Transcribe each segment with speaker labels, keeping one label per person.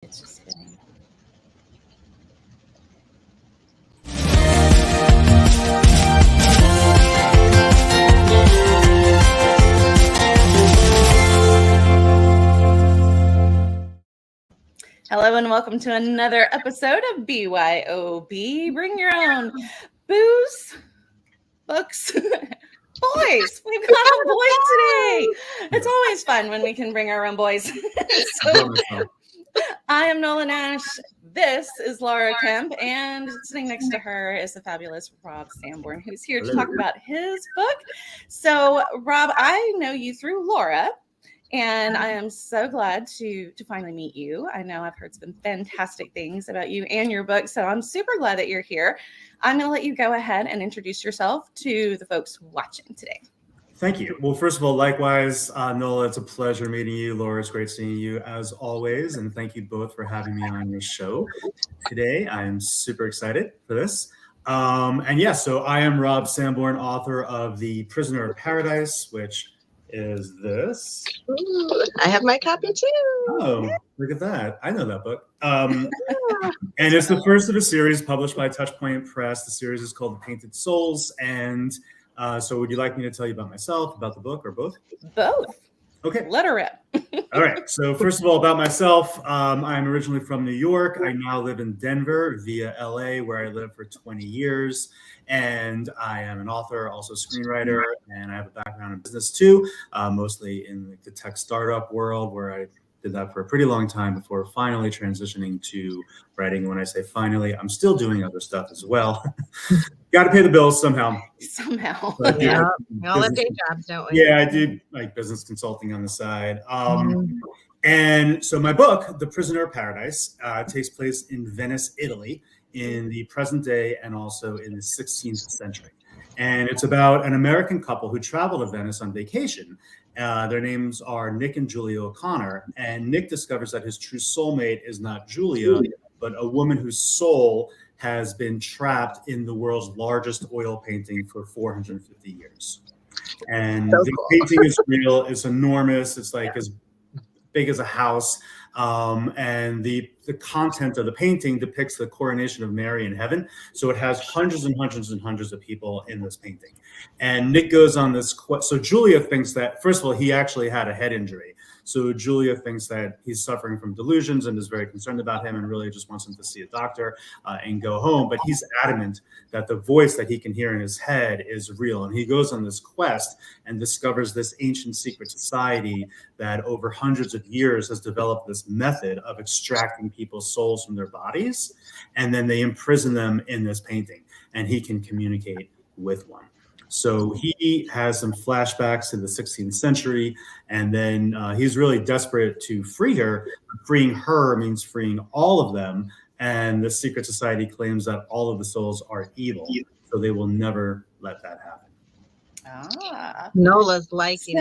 Speaker 1: It's just spinning. Hello and welcome to another episode of BYOB. Bring your own booze, books, boys. We've got a boy today. It's always fun when we can bring our own boys. So, I am Nola Nash. This is Laura Kemp, and sitting next to her is the fabulous Rob Samborn, who's here to talk about his book. So, Rob, I know you through Laura. And I am so glad to finally meet you. I know I've heard some fantastic things about you and your book, so I'm super glad that you're here. I'm going to let you go ahead and introduce yourself to the folks watching today.
Speaker 2: Thank you. Well, first of all, likewise, Nola, it's a pleasure meeting you. Laura, it's great seeing you as always. And thank you both for having me on your show today. I am super excited for this. So I am Rob Samborn, author of The Prisoner of Paradise, which is this.
Speaker 3: Ooh, I have my copy too.
Speaker 2: Oh, look at that. I know that book. And it's the first of a series published by Touchpoint Press. The series is called The Painted Souls. And so would you like me to tell you about myself, about the book, or both?
Speaker 1: Both.
Speaker 2: Okay.
Speaker 1: Let her rip.
Speaker 2: All right. So first of all, about myself, I'm originally from New York. I now live in Denver via LA, where I lived for 20 years. And I am an author, also screenwriter, and I have a background in business too, mostly in the tech startup world, where I did that for a pretty long time before finally transitioning to writing. When I say finally, I'm still doing other stuff as well. Got to pay the bills somehow.
Speaker 3: But, yeah, we all have day jobs, don't we?
Speaker 2: Yeah, I do like business consulting on the side. And so my book, The Prisoner of Paradise, takes place in Venice, Italy, in the present day and also in the 16th century. And it's about an American couple who travel to Venice on vacation. Their names are Nick and Julia O'Connor. And Nick discovers that his true soulmate is not Julia, but a woman whose soul has been trapped in the world's largest oil painting for 450 years. And the painting is real. It's enormous. It's like as big as a house. And the content of the painting depicts the coronation of Mary in heaven. So it has hundreds and hundreds and hundreds of people in this painting. And Nick goes on this quest. So Julia thinks that, first of all, he actually had a head injury. So Julia thinks that he's suffering from delusions and is very concerned about him and really just wants him to see a doctor and go home. But he's adamant that the voice that he can hear in his head is real. And he goes on this quest and discovers this ancient secret society that over hundreds of years has developed this method of extracting people's souls from their bodies. And then they imprison them in this painting. And he can communicate with one. So he has some flashbacks to the 16th century, and then he's really desperate to free her. Freeing her means freeing all of them, and the secret society claims that all of the souls are evil, so they will never let that happen.
Speaker 3: Nola's liking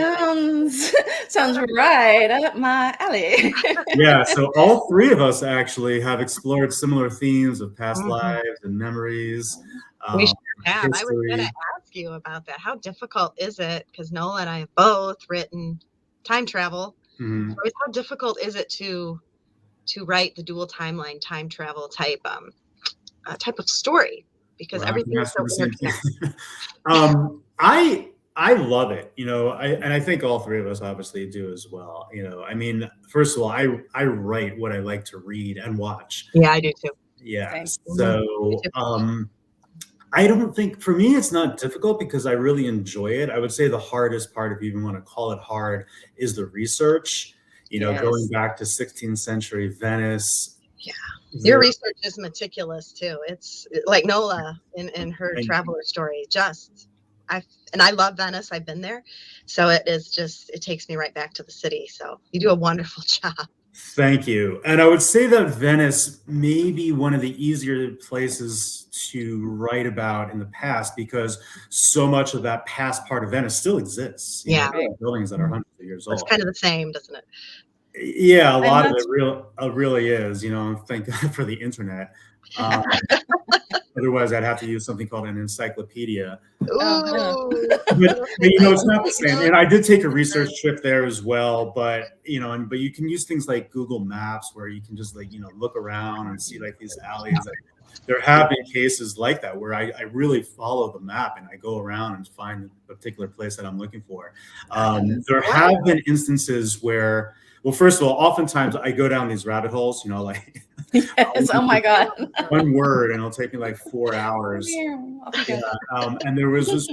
Speaker 1: sounds right up my alley.
Speaker 2: Yeah, so all three of us actually have explored similar themes of past lives and memories.
Speaker 3: We sure have. History. I was going to ask you about that. How difficult is it? Because Nola and I have both written time travel. So how difficult is it to write the dual timeline, time travel type of story? Because everything is so interconnected.
Speaker 2: I love it, and I think all three of us obviously do as well. I mean, first of all, I write what I like to read and watch.
Speaker 3: Yeah, I do too.
Speaker 2: Yeah. Thanks. So I don't think, for me, it's not difficult because I really enjoy it. I would say the hardest part, if you even want to call it hard, is the research, going back to 16th century Venice.
Speaker 3: Yeah. Your research is meticulous too. It's like Nola in her traveler story. And I love Venice. I've been there. So it takes me right back to the city. So you do a wonderful job.
Speaker 2: Thank you. And I would say that Venice may be one of the easier places to write about in the past because so much of that past part of Venice still exists. Buildings that are hundreds of years old.
Speaker 3: It's kind of the same, doesn't it?
Speaker 2: Yeah, a lot of it really is. Thank God for the internet. Otherwise, I'd have to use something called an encyclopedia.
Speaker 3: Ooh.
Speaker 2: But it's not the same. And I did take a research trip there as well. But but you can use things like Google Maps where you can just look around and see like these alleys. There have been cases like that where I really follow the map and I go around and find a particular place that I'm looking for. There have been instances where, well, first of all, oftentimes I go down these rabbit holes, like
Speaker 1: yes, oh my God.
Speaker 2: one word, and it'll take me like 4 hours. Yeah. And there's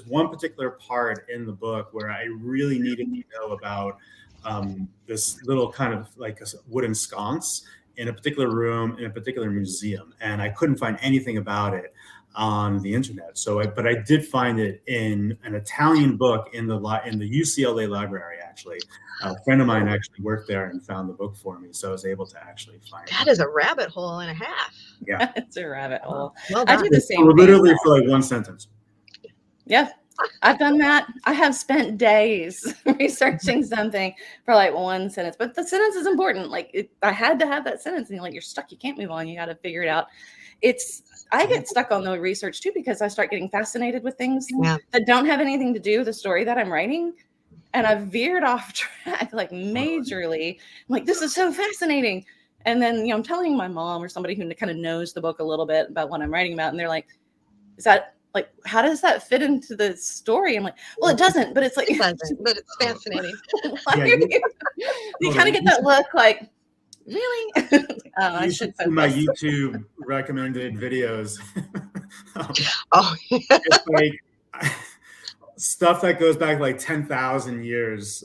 Speaker 2: one particular part in the book where I really needed to know about this little kind of like a wooden sconce in a particular room in a particular museum, and I couldn't find anything about it on the internet. But I did find it in an Italian book in the UCLA library. Actually, a friend of mine actually worked there and found the book for me, so I was able to actually find it.
Speaker 3: That is a rabbit hole and a half.
Speaker 2: Yeah,
Speaker 1: it's a rabbit hole.
Speaker 3: Well
Speaker 1: I do the same.
Speaker 2: Literally for like one sentence.
Speaker 1: Yeah. I've done that. I have spent days researching something for like one sentence, but the sentence is important. Like I had to have that sentence, and you're stuck. You can't move on. You got to figure it out. I get stuck on the research too because I start getting fascinated with things that don't have anything to do with the story that I'm writing, and I've veered off track like majorly. I'm like, this is so fascinating, and then I'm telling my mom or somebody who kind of knows the book a little bit about what I'm writing about, and they're like, "Is that?" Like, how does that fit into the story? I'm like, well, it doesn't, but it's like,
Speaker 3: it doesn't, but it's fascinating.
Speaker 1: You kind of get that look like, really?
Speaker 2: I should see my YouTube recommended videos. It's like stuff that goes back like 10,000 years.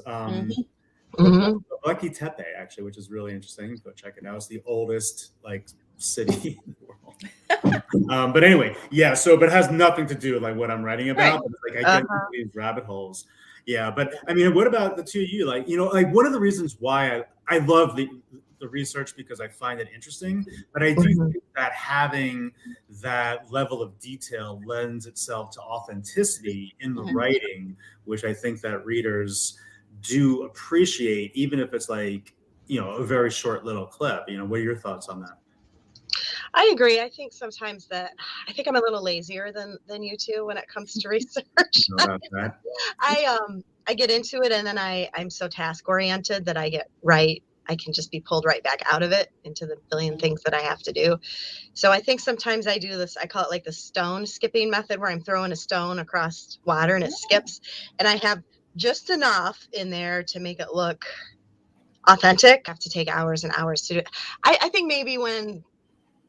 Speaker 2: Lucky Tepe, actually, which is really interesting. Go check it out. It's the oldest city in the world. But anyway, but it has nothing to do with like what I'm writing about. But it's like I get into these rabbit holes. Yeah, but I mean, what about the two of you? Like, one of the reasons why I love the research because I find it interesting, but I do think that having that level of detail lends itself to authenticity in the writing, which I think that readers do appreciate, even if it's like, a very short little clip. What are your thoughts on that?
Speaker 3: I agree. I think sometimes I think I'm a little lazier than you two when it comes to research. I get into it, and then I'm so task oriented that I can just be pulled right back out of it into the billion things that I have to do. So I think sometimes I do this, I call it like the stone skipping method, where I'm throwing a stone across water and it skips, and I have just enough in there to make it look authentic. I have to take hours and hours to do it. I think maybe when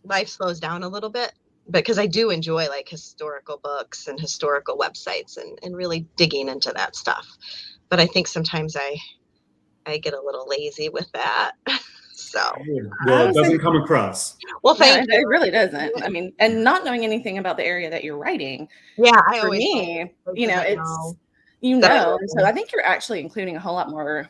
Speaker 3: life slows down a little bit, because I do enjoy like historical books and historical websites and really digging into that stuff. But I think sometimes I get a little lazy with that. So
Speaker 2: well, it doesn't come across.
Speaker 3: Well, thank you.
Speaker 1: It really doesn't. I mean, and not knowing anything about the area that you're writing.
Speaker 3: Yeah,
Speaker 1: for me, it's so I think you're actually including a whole lot more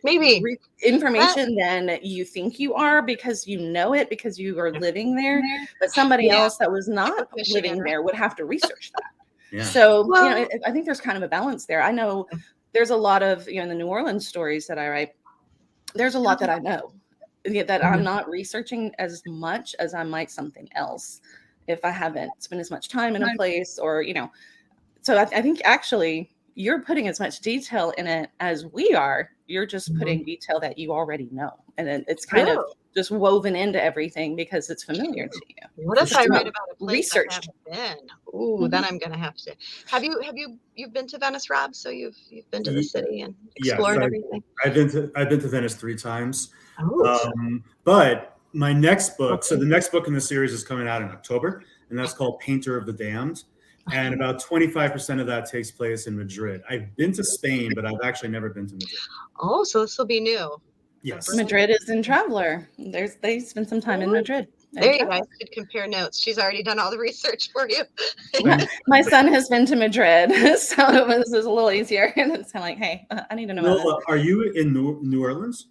Speaker 3: maybe
Speaker 1: information than you think you are, because you know it, because you are living there. But somebody else that was not living there would have to research that. Yeah. So I think there's kind of a balance there. I know there's a lot of in the New Orleans stories that I write, there's a lot that I know that I'm not researching as much as I might something else if I haven't spent as much time in a place, or so I think actually you're putting as much detail in it as we are. You're just putting detail that you already know, and it's kind of just woven into everything because it's familiar to you.
Speaker 3: What if I write about a place I haven't been? Ooh, then I'm gonna have to. You've been to Venice, Rob? So you've been to the city and explored everything.
Speaker 2: I've been to Venice 3 times. But my next book, so the next book in the series is coming out in October, and that's called Painter of the Damned. And about 25% of that takes place in Madrid. I've been to Spain, but I've actually never been to Madrid.
Speaker 3: Oh, so this will be new.
Speaker 2: Yes.
Speaker 1: Madrid is in Traveler. They spent some time in Madrid.
Speaker 3: There you guys could compare notes. She's already done all the research for you.
Speaker 1: My son has been to Madrid, so it was a little easier. And it's kind of like, hey, I need to know.
Speaker 2: Nola, are you in New Orleans?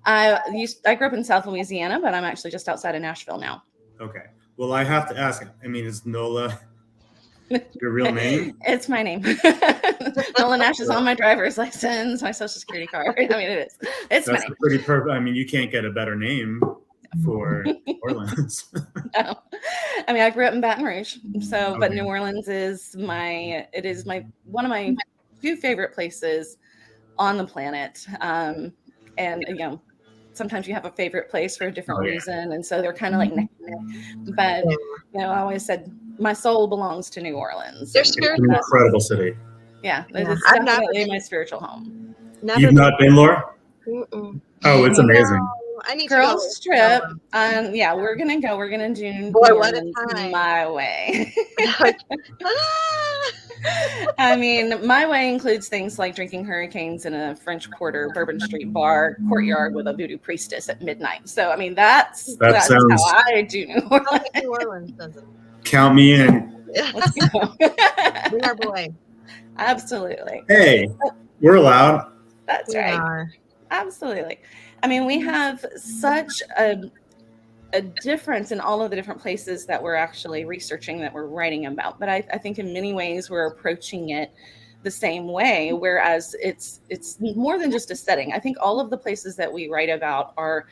Speaker 1: I grew up in South Louisiana, but I'm actually just outside of Nashville now.
Speaker 2: Okay. Well, I have to ask. I mean, is Nola your real name?
Speaker 1: It's my name. Nola Nash is on my driver's license, my social security card. I mean, it is. It's
Speaker 2: That's
Speaker 1: my name.
Speaker 2: Pretty perfect. I mean, you can't get a better name for Orleans.
Speaker 1: No. I mean, I grew up in Baton Rouge, so but New Orleans is one of my few favorite places on the planet. And sometimes you have a favorite place for a different reason, and so they're kind of like neck and neck. But I always said my soul belongs to New Orleans.
Speaker 3: It's an
Speaker 2: incredible city.
Speaker 1: Yeah, it's definitely my spiritual home.
Speaker 2: You've not been, Laura? Oh, it's amazing.
Speaker 3: I need
Speaker 1: Girls
Speaker 3: to go.
Speaker 1: trip. We're gonna go. We're gonna do
Speaker 3: Boy, what a time.
Speaker 1: My way. I mean, my way includes things like drinking hurricanes in a French Quarter Bourbon Street bar courtyard with a voodoo priestess at midnight. So I mean, that's
Speaker 2: sounds,
Speaker 1: how I do New Orleans.
Speaker 3: New Orleans does it.
Speaker 2: Count me in.
Speaker 1: Let's go.
Speaker 3: We are boy.
Speaker 1: Absolutely.
Speaker 2: Hey, we're allowed.
Speaker 1: That's right. Absolutely. I mean, we have such a difference in all of the different places that we're actually researching, that we're writing about. But I think in many ways we're approaching it the same way, whereas it's more than just a setting. I think all of the places that we write about are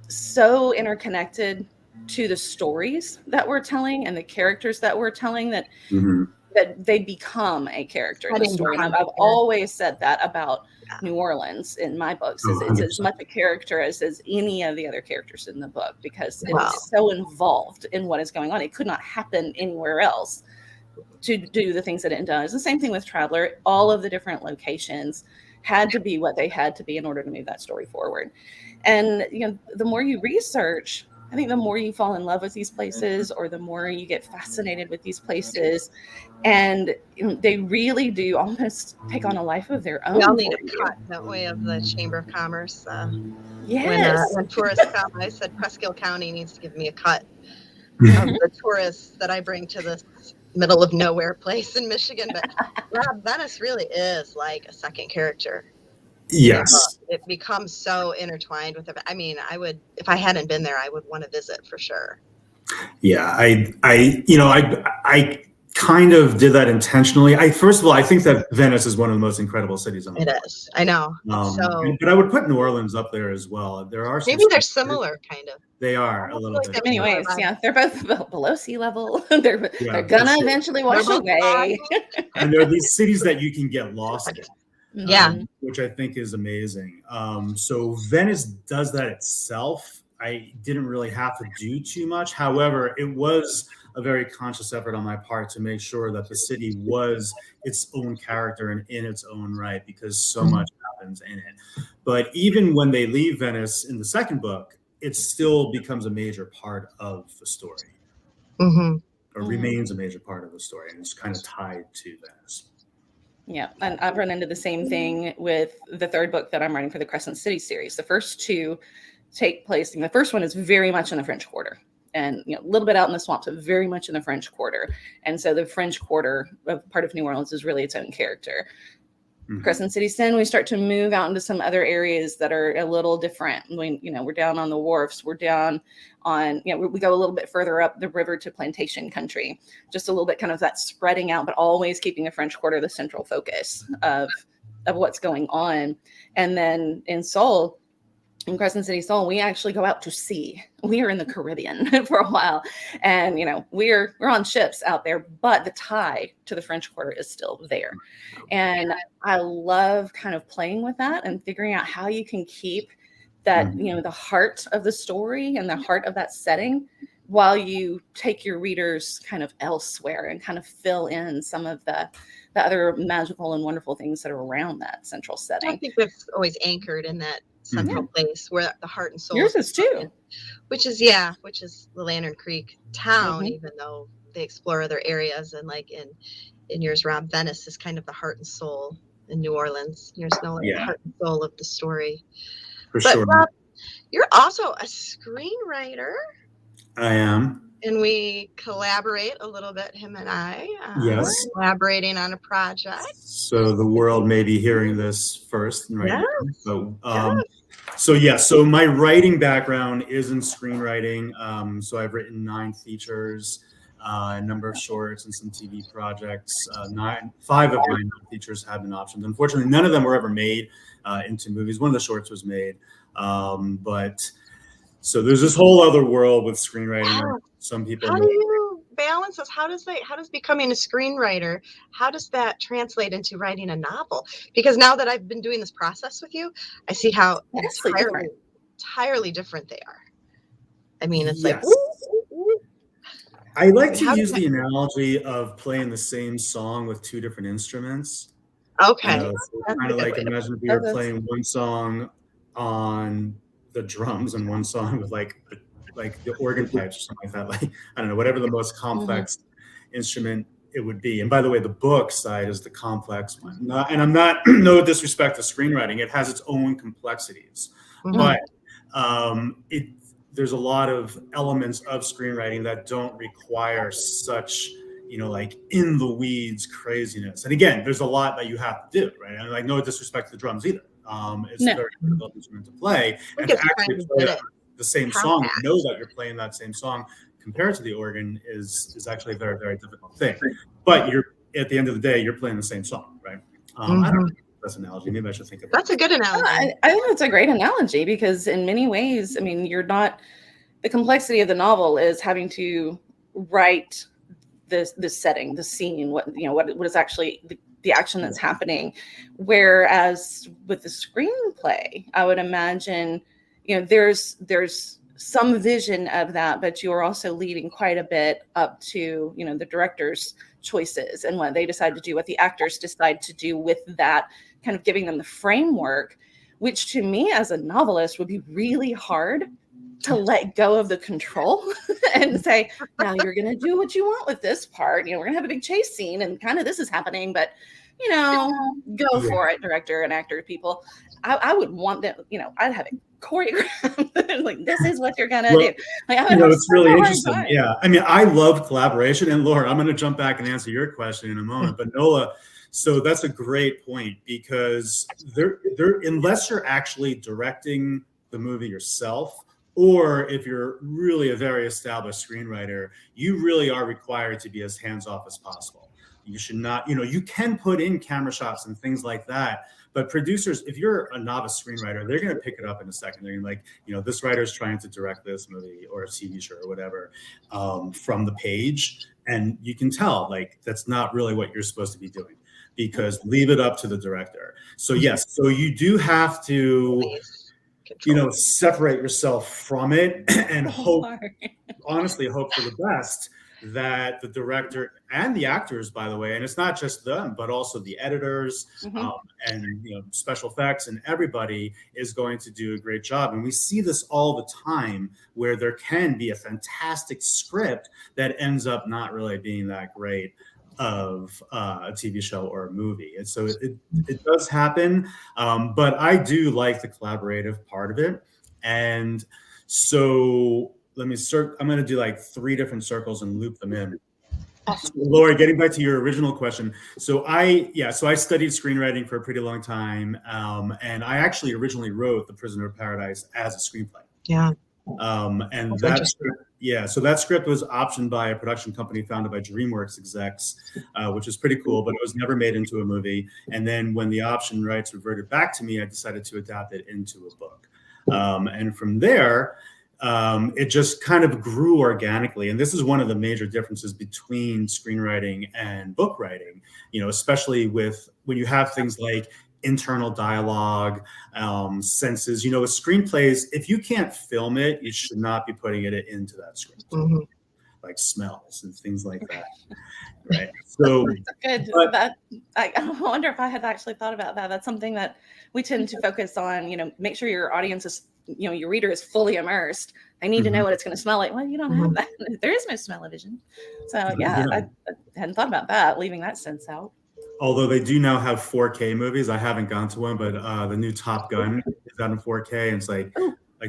Speaker 1: so interconnected to the stories that we're telling and the characters that we're telling that that they become a character in the story. And I've always said that about New Orleans in my books. It's as much a character as any of the other characters in the book, because it is so involved in what is going on. It could not happen anywhere else to do the things that it does. The same thing with Traveler. All of the different locations had to be what they had to be in order to move that story forward. And the more you research, I think the more you fall in love with these places, or the more you get fascinated with these places, and they really do almost take on a life of their own.
Speaker 3: We all need a cut, don't we, of the Chamber of Commerce?
Speaker 1: Yes.
Speaker 3: When tourists come, I said Presque County needs to give me a cut of the tourists that I bring to this middle of nowhere place in Michigan. But Rob, Venice really is like a second character.
Speaker 2: Yes.
Speaker 3: It becomes so intertwined with it. I mean, I would, if I hadn't been there, I would want to visit for sure.
Speaker 2: Yeah, I kind of did that intentionally. First of all, I think that Venice is one of the most incredible cities on the planet.
Speaker 3: It is. I know.
Speaker 2: But I would put New Orleans up there as well. There are
Speaker 3: maybe they're similar, kind of.
Speaker 2: They are a little bit.
Speaker 1: In many ways, yeah. They're both below sea level. They're gonna eventually wash away.
Speaker 2: And there are these cities that you can get lost in.
Speaker 3: Yeah,
Speaker 2: which I think is amazing. So Venice does that itself. I didn't really have to do too much. However, it was a very conscious effort on my part to make sure that the city was its own character and in its own right, because so much happens in it. But even when they leave Venice in the second book, it still becomes a major part of the story, or remains a major part of the story, and it's kind of tied to Venice.
Speaker 1: Yeah, and I've run into the same thing with the third book that I'm writing for the Crescent City series. The first two take place, the first one is very much in the French Quarter, and a little bit out in the swamps, but very much in the French Quarter. And so the French Quarter, part of New Orleans, is really its own character. Crescent City Sin, we start to move out into some other areas that are a little different. We're down on the wharfs. We're down on, we go a little bit further up the river to plantation country, just a little bit kind of that spreading out, but always keeping the French Quarter the central focus of what's going on. And then in Seoul, in Crescent City, Seoul, we actually go out to sea. We are in the Caribbean for a while, and we're on ships out there, but the tie to the French Quarter is still there. And I love kind of playing with that and figuring out how you can keep that, the heart of the story and the heart of that setting, while you take your readers kind of elsewhere and kind of fill in some of the other magical and wonderful things that are around that central setting.
Speaker 3: I think it's always anchored in that central place where the heart and soul.
Speaker 1: Yours is too.
Speaker 3: Which is the Lantern Creek town, even though they explore other areas. And like in yours, Rob, Venice is kind of the heart and soul. In New Orleans, yours, Nola, the heart and soul of the story.
Speaker 2: For sure.
Speaker 3: Rob, you're also a screenwriter.
Speaker 2: I am.
Speaker 3: And we collaborate a little bit, him and I.
Speaker 2: Yes.
Speaker 3: Collaborating on a project.
Speaker 2: So the world may be hearing this first. Right now. So my writing background is in screenwriting. So I've written 9 features, a number of shorts, and some TV projects. 5 of my 9 features have been optioned. Unfortunately, none of them were ever made into movies. One of the shorts was made. So there's this whole other world with screenwriting. Some people.
Speaker 3: How do you balance this? How does becoming a screenwriter, how does that translate into writing a novel? Because now that I've been doing this process with you, I see how entirely different they are. I mean, it's like,
Speaker 2: I like to use the analogy of playing the same song with two different instruments.
Speaker 3: Okay.
Speaker 2: So kind of like, imagine if you were playing one song on the drums and one song with like the organ pipes or something like that. Like, I don't know, whatever the most complex instrument it would be. And by the way, the book side is the complex one. And I'm not, no disrespect to screenwriting, it has its own complexities. But there's a lot of elements of screenwriting that don't require such, like in the weeds craziness. And again, there's a lot that you have to do, right? And like, no disrespect to the drums either. It's a very difficult instrument to play. And to actually play the same song, know that you're playing that same song compared to the organ is actually a very, very difficult thing. But you're, at the end of the day, you're playing the same song, right? I don't know. That's an analogy. Maybe I should think of
Speaker 3: that's a good analogy.
Speaker 1: I think that's a great analogy because in many ways, I mean, the complexity of the novel is having to write the setting, the scene, what is actually the action that's happening. Whereas with the screenplay, I would imagine, there's some vision of that, but you're also leading quite a bit up to, the director's choices and what they decide to do, what the actors decide to do with that, kind of giving them the framework, which to me as a novelist would be really hard to let go of the control and say, now you're going to do what you want with this part. We're going to have a big chase scene and kind of this is happening, but go for it, director and actor people. I would want them, I'd have it choreographed. Like, this is what you're going to do. Like,
Speaker 2: it's really interesting. Time. Yeah. I mean, I love collaboration. And Laura, I'm going to jump back and answer your question in a moment. But Nola, so that's a great point because there, unless you're actually directing the movie yourself, or if you're really a very established screenwriter, you really are required to be as hands-off as possible. You should not, you can put in camera shots and things like that. But producers, if you're a novice screenwriter, they're going to pick it up in a second. They're going to like, this writer is trying to direct this movie or a TV show or whatever from the page. And you can tell, like, that's not really what you're supposed to be doing because leave it up to the director. So yes, so you do have to, separate yourself from it and honestly hope for the best that the director and the actors, by the way, and it's not just them, but also the editors and special effects and everybody is going to do a great job. And we see this all the time where there can be a fantastic script that ends up not really being that great of a TV show or a movie. And so it does happen, but I do like the collaborative part of it. And so I'm going to do like 3 different circles and loop them in. So, Laura, getting back to your original question. So I studied screenwriting for a pretty long time. And I actually originally wrote The Prisoner of Paradise as a screenplay.
Speaker 3: Yeah.
Speaker 2: And so that script was optioned by a production company founded by DreamWorks execs, which is pretty cool, but it was never made into a movie. And then when the option rights reverted back to me, I decided to adapt it into a book. And from there, it just kind of grew organically. And this is one of the major differences between screenwriting and book writing, especially when you have things like internal dialogue, senses, with screenplays, if you can't film it, you should not be putting it into that script, like smells and things like that. Right. So
Speaker 1: good. I wonder if I had actually thought about that. That's something that we tend to focus on, make sure your audience is, your reader is fully immersed. I need to know what it's going to smell like. Well, you don't have that. There is no smell-o-vision. So I hadn't thought about that, leaving that sense out.
Speaker 2: Although they do now have 4K movies. I haven't gone to one, but the new Top Gun is out in 4K. And it's like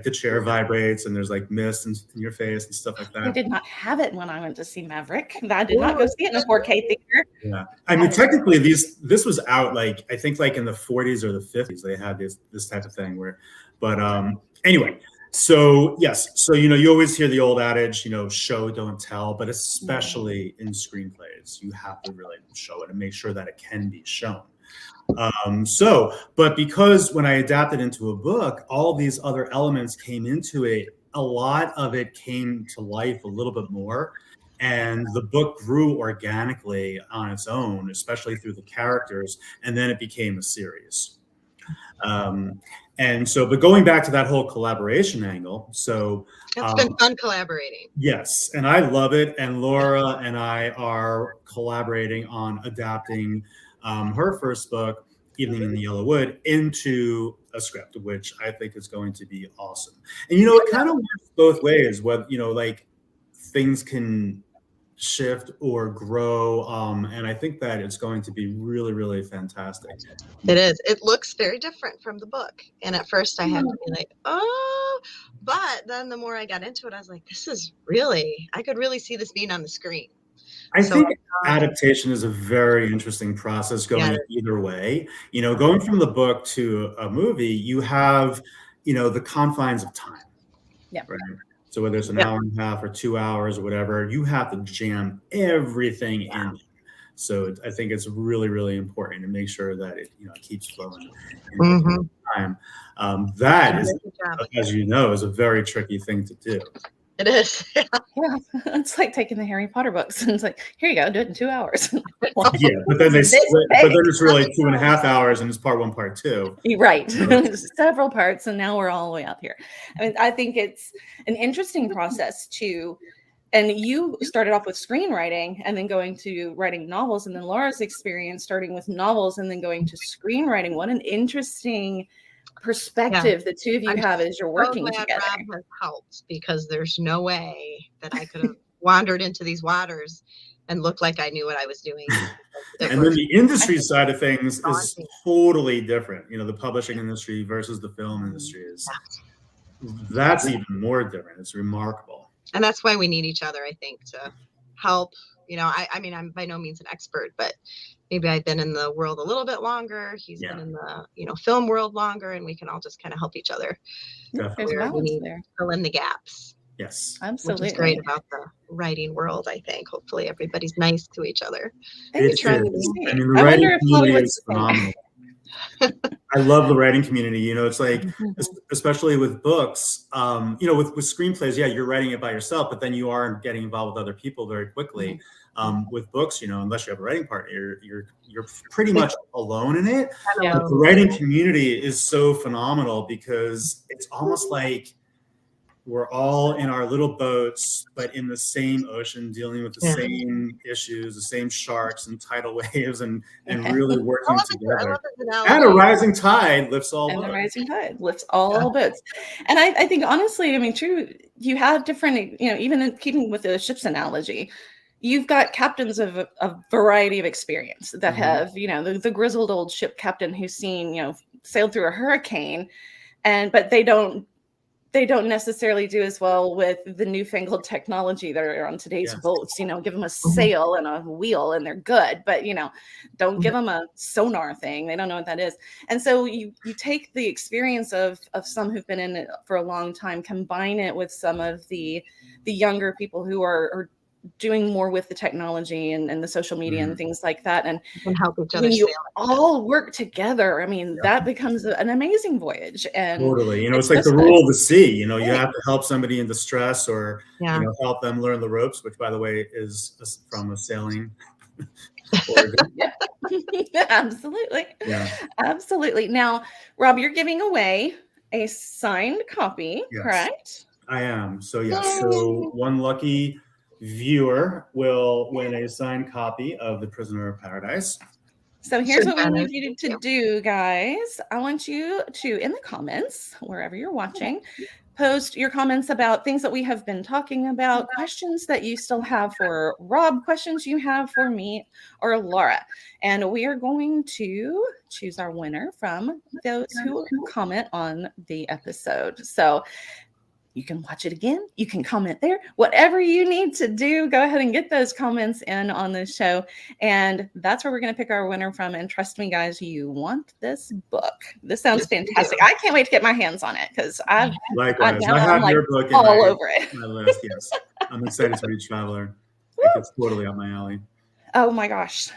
Speaker 2: the chair vibrates and there's like mist in your face and stuff like that.
Speaker 1: I did not have it when I went to see Maverick. I did not go see it in a 4K theater.
Speaker 2: Yeah. I mean, technically this was out like, I think like in the 40s or the 50s, they had this type of thing anyway. So yes, so you always hear the old adage, show don't tell, but especially in screenplays, you have to really show it and make sure that it can be shown. But because when I adapted into a book, all these other elements came into it a lot of it came to life a little bit more. And the book grew organically on its own, especially through the characters. And then it became a series. And so, but going back to that whole collaboration angle, so
Speaker 3: it's been fun collaborating.
Speaker 2: Yes, and I love it. And Laura and I are collaborating on adapting her first book, Evening in the Yellow Wood, into a script, which I think is going to be awesome. And you know, it kind of works both ways. Whether you know, like things can shift or grow, and I think that it's going to be really, really fantastic.
Speaker 3: It is. It looks very different from the book, and at first I had to be like, oh, but then the more I got into it, I was like, this is really, I could really see this being on the screen.
Speaker 2: I think adaptation is a very interesting process going either way. You know, going from the book to a movie, you have, you know, the confines of time.
Speaker 1: Yeah.
Speaker 2: Right. So whether it's an hour and a half or 2 hours or whatever, you have to jam everything in. So I think it's really, really important to make sure that it, you know, keeps flowing in time. That is, as you know, is a very tricky thing to do.
Speaker 3: It is.
Speaker 1: Yeah, it's like taking the Harry Potter books and it's like, here you go, do it in 2 hours.
Speaker 2: Yeah, but then it's really 2.5 hours and it's part 1, part 2.
Speaker 1: Right. Several parts, and now we're all the way up here. I mean, I think it's an interesting process to, and you started off with screenwriting and then going to writing novels, and then Laura's experience starting with novels and then going to screenwriting. What an interesting perspective the two of you have as you're working together.
Speaker 3: Rob has helped, because there's no way that I could have wandered into these waters and looked like I knew what I was doing.
Speaker 2: And then the industry side of things is totally different. You know, the publishing industry versus the film industry that's even more different. It's remarkable.
Speaker 3: And that's why we need each other, I think, to help. You know, I mean, I'm by no means an expert, but maybe I've been in the world a little bit longer. He's been in the, you know, film world longer, and we can all just kind of help each other.
Speaker 1: There's balance there.
Speaker 3: Fill in the gaps.
Speaker 2: Yes,
Speaker 1: absolutely.
Speaker 3: Which is great about the writing world, I think. Hopefully everybody's nice to each other.
Speaker 2: I mean, the writing community is phenomenal. I love the writing community. You know, it's like, especially with books, you know, with screenplays, you're writing it by yourself, but then you are getting involved with other people very quickly. With books, you know, unless you have a writing partner, you're pretty much alone in it. But the writing community is so phenomenal, because it's almost like we're all in our little boats, but in the same ocean, dealing with the same issues, the same sharks and tidal waves, and really working together. And a rising tide lifts all boats.
Speaker 1: And a rising tide lifts all boats. And I think, honestly, I mean, true, you have different, you know, even in keeping with the ship's analogy, you've got captains of a variety of experience that have, you know, the grizzled old ship captain who's seen, you know, sailed through a hurricane, but they don't necessarily do as well with the newfangled technology that are on today's boats. You know, give them a sail and a wheel and they're good, but, you know, don't give them a sonar thing. They don't know what that is. And so you take the experience of some who've been in it for a long time, combine it with some of the younger people who are doing more with the technology and the social media and things like that, and
Speaker 3: help each other.
Speaker 1: When you all work together, I mean, that becomes an amazing voyage. And
Speaker 2: totally, you know, it's like the rule of the sea. You know, you have to help somebody in distress, or you know, help them learn the ropes, which, by the way, is from a sailing.
Speaker 1: Absolutely. Absolutely. Now, Rob, you're giving away a signed copy, correct?
Speaker 2: I am. So so one lucky viewer will win a signed copy of The Prisoner of Paradise.
Speaker 1: So here's what we need you to do, guys. I want you to, in the comments, wherever you're watching, post your comments about things that we have been talking about, questions that you still have for Rob, questions you have for me or Laura. And we are going to choose our winner from those who comment on the episode. So you can watch it again. You can comment there. Whatever you need to do, go ahead and get those comments in on the show. And that's where we're going to pick our winner from. And trust me, guys, you want this book. This sounds fantastic. I can't wait to get my hands on it, because I have your book all over it.
Speaker 2: My list, yes. I'm excited to read Traveler. It's totally up my alley.
Speaker 1: Oh my gosh.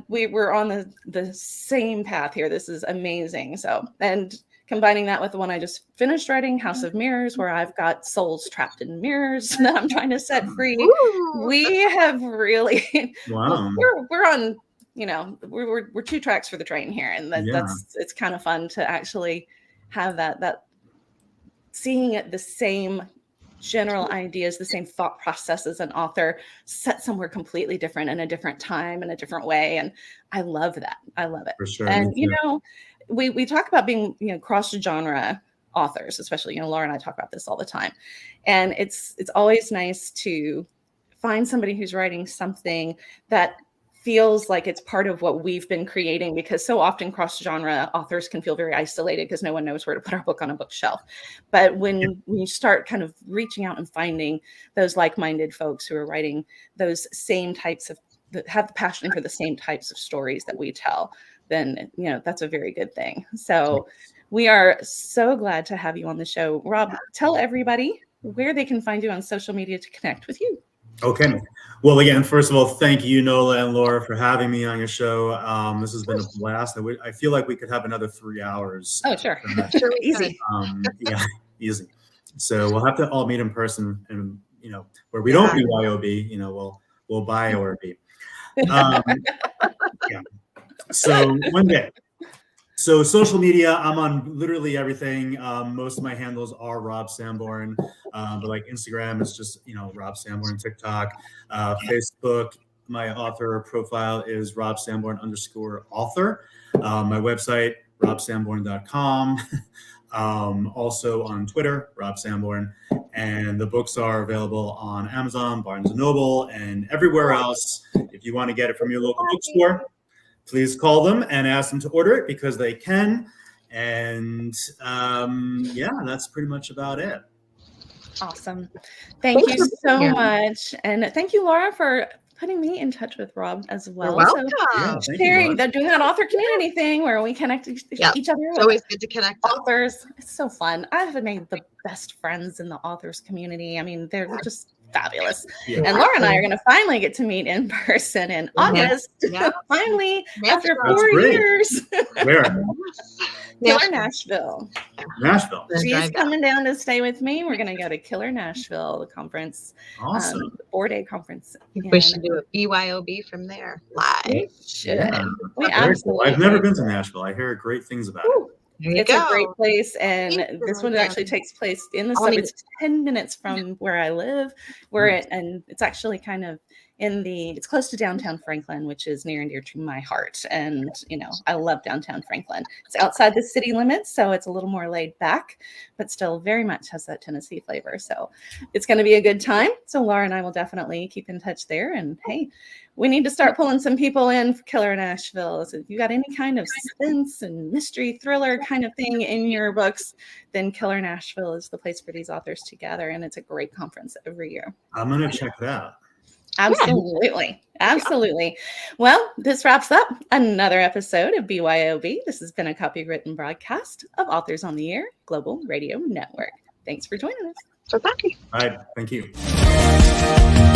Speaker 1: We were on the same path here. This is amazing. So, and combining that with the one I just finished writing, House of Mirrors, where I've got souls trapped in mirrors that I'm trying to set free.
Speaker 3: Ooh.
Speaker 1: We have really,
Speaker 2: Wow.
Speaker 1: we're on, we're 2 tracks for the train here. And it's kind of fun to actually have that seeing it the same general ideas, the same thought process as an author set somewhere completely different in a different time in a different way. And I love that. I love it.
Speaker 2: For sure.
Speaker 1: And, we talk about being, cross-genre authors, especially, Laura and I talk about this all the time. And it's always nice to find somebody who's writing something that feels like it's part of what we've been creating, because so often cross-genre authors can feel very isolated because no one knows where to put our book on a bookshelf. But when you start kind of reaching out and finding those like-minded folks who are writing those same types of, that have the passion for the same types of stories that we tell, then, that's a very good thing. So we are so glad to have you on the show. Rob, tell everybody where they can find you on social media to connect with you.
Speaker 2: Okay. Well, again, first of all, thank you, Nola and Laura, for having me on your show. This has been a blast. I feel like we could have another 3 hours.
Speaker 1: Oh, sure.
Speaker 3: Sure,
Speaker 1: Easy.
Speaker 2: Yeah, easy. So we'll have to all meet in person, and where we don't BYOB, we'll buy ORB. Yeah. So one day. So social media, I'm on literally everything. Most of my handles are Rob Samborn, but like Instagram is just, Rob Samborn, TikTok, Facebook. My author profile is Rob Samborn _author. My website, robsamborn.com. Also on Twitter, Rob Samborn. And the books are available on Amazon, Barnes & Noble, and everywhere else. If you want to get it from your local bookstore, please call them and ask them to order it, because they can. And that's pretty much about it.
Speaker 1: Awesome. Thank you so much. And thank you, Laura, for putting me in touch with Rob as well.
Speaker 3: You're welcome.
Speaker 1: So sharing, they're doing that author community thing where we connect each other.
Speaker 3: It's always good to connect
Speaker 1: authors. It's so fun. I have made the best friends in the authors community. I mean, they're just fabulous. Yeah. And Laura and I are going to finally get to meet in person in August. Yeah. Finally, after 4 years.
Speaker 2: Where?
Speaker 1: Killer Nashville.
Speaker 2: Nashville.
Speaker 1: She's coming down to stay with me. We're going to go to Killer Nashville, the conference.
Speaker 2: Awesome.
Speaker 1: 4-day conference.
Speaker 3: We should do a BYOB from there live.
Speaker 1: We should.
Speaker 2: Yeah.
Speaker 1: We absolutely.
Speaker 2: I've never been to Nashville. I hear great things about it.
Speaker 1: It's a great place, and this one actually takes place in the suburbs. It's 10 minutes from where I live, and it's actually kind of it's close to downtown Franklin, which is near and dear to my heart. And, I love downtown Franklin. It's outside the city limits, so it's a little more laid back, but still very much has that Tennessee flavor. So it's going to be a good time. So Laura and I will definitely keep in touch there. And hey, we need to start pulling some people in for Killer Nashville. So if you got any kind of suspense and mystery thriller kind of thing in your books, then Killer Nashville is the place for these authors to gather. And it's a great conference every year.
Speaker 2: I'm going to check it out.
Speaker 1: Absolutely. Absolutely. Well, this wraps up another episode of BYOB. This has been a copywritten broadcast of Authors on the Air Global Radio Network. Thanks for joining us.
Speaker 3: So thank you.
Speaker 2: All right. Thank you.